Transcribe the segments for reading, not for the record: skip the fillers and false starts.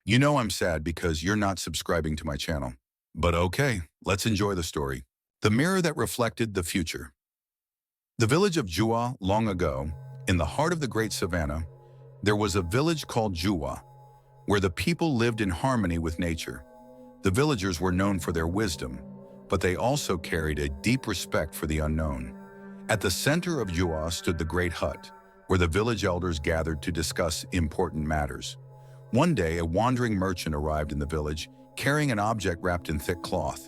You know I'm sad because you're not subscribing to my channel. But okay, let's enjoy the story. The mirror that reflected the future. The village of Jua long ago, in the heart of the great savannah, there was a village called Jua, where the people lived in harmony with nature. The villagers were known for their wisdom, but they also carried a deep respect for the unknown. At the center of Jua stood the great hut, where the village elders gathered to discuss important matters. One day, a wandering merchant arrived in the village, carrying an object wrapped in thick cloth.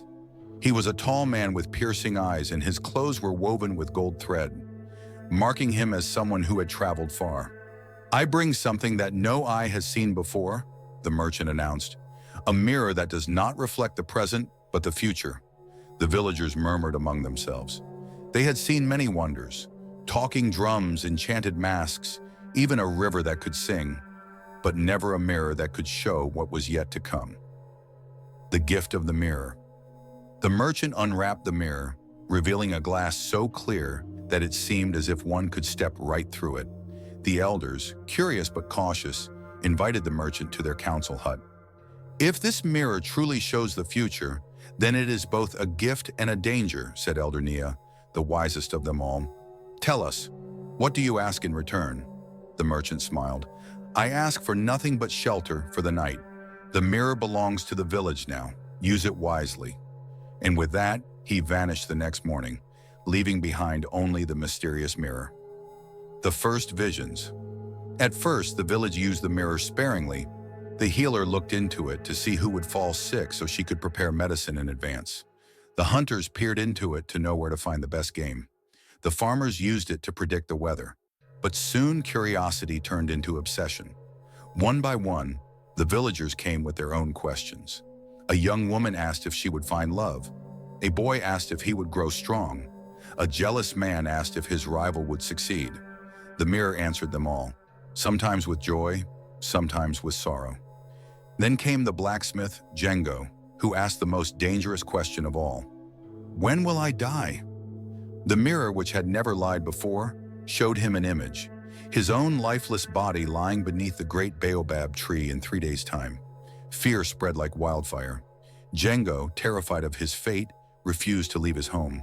He was a tall man with piercing eyes, and his clothes were woven with gold thread, marking him as someone who had traveled far. "I bring something that no eye has seen before," the merchant announced. "A mirror that does not reflect the present, but the future." The villagers murmured among themselves. They had seen many wonders: talking drums, enchanted masks, even a river that could sing, but never a mirror that could show what was yet to come. The gift of the mirror. The merchant unwrapped the mirror, revealing a glass so clear that it seemed as if one could step right through it. The elders, curious but cautious, invited the merchant to their council hut. "If this mirror truly shows the future, then it is both a gift and a danger," said Elder Nia, the wisest of them all. "Tell us, what do you ask in return?" The merchant smiled. "I ask for nothing but shelter for the night. The mirror belongs to the village now. Use it wisely." And with that, he vanished the next morning, leaving behind only the mysterious mirror. The first visions. At first, the village used the mirror sparingly. The healer looked into it to see who would fall sick so she could prepare medicine in advance. The hunters peered into it to know where to find the best game. The farmers used it to predict the weather. But soon curiosity turned into obsession. One by one, the villagers came with their own questions. A young woman asked if she would find love. A boy asked if he would grow strong. A jealous man asked if his rival would succeed. The mirror answered them all, sometimes with joy, sometimes with sorrow. Then came the blacksmith, Django, who asked the most dangerous question of all. "When will I die?" The mirror, which had never lied before, showed him an image, his own lifeless body lying beneath the great baobab tree in 3 days' time. Fear spread like wildfire. Django, terrified of his fate, refused to leave his home.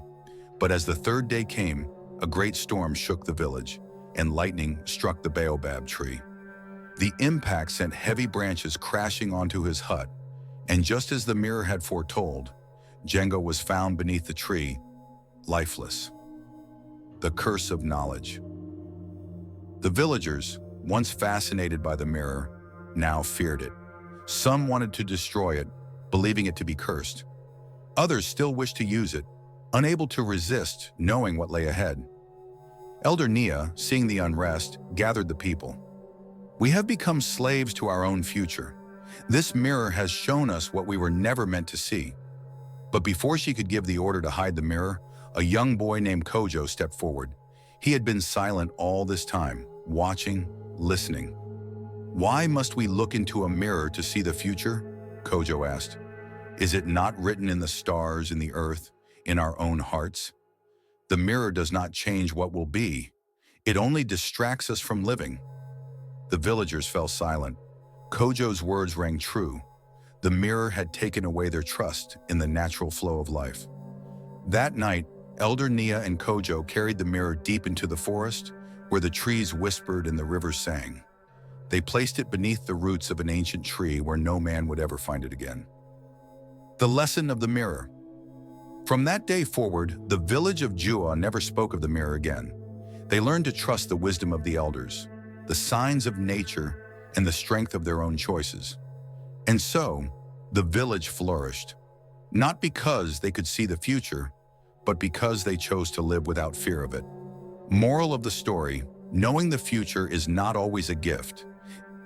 But as the third day came, a great storm shook the village, and lightning struck the baobab tree. The impact sent heavy branches crashing onto his hut, and just as the mirror had foretold, Django was found beneath the tree, lifeless. The curse of knowledge. The villagers, once fascinated by the mirror, now feared it. Some wanted to destroy it, believing it to be cursed. Others still wished to use it, unable to resist knowing what lay ahead. Elder Nia, seeing the unrest, gathered the people. "We have become slaves to our own future. This mirror has shown us what we were never meant to see." But before she could give the order to hide the mirror, a young boy named Kojo stepped forward. He had been silent all this time, watching, listening. "Why must we look into a mirror to see the future?" Kojo asked. "Is it not written in the stars, in the earth, in our own hearts? The mirror does not change what will be. It only distracts us from living." The villagers fell silent. Kojo's words rang true. The mirror had taken away their trust in the natural flow of life. That night, Elder Nia and Kojo carried the mirror deep into the forest, where the trees whispered and the rivers sang. They placed it beneath the roots of an ancient tree where no man would ever find it again. The lesson of the mirror. From that day forward, the village of Jua never spoke of the mirror again. They learned to trust the wisdom of the elders, the signs of nature, and the strength of their own choices. And so, the village flourished, not because they could see the future, but because they chose to live without fear of it. Moral of the story: knowing the future is not always a gift.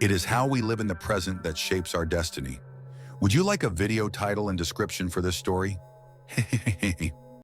It is how we live in the present that shapes our destiny. Would you like a video title and description for this story?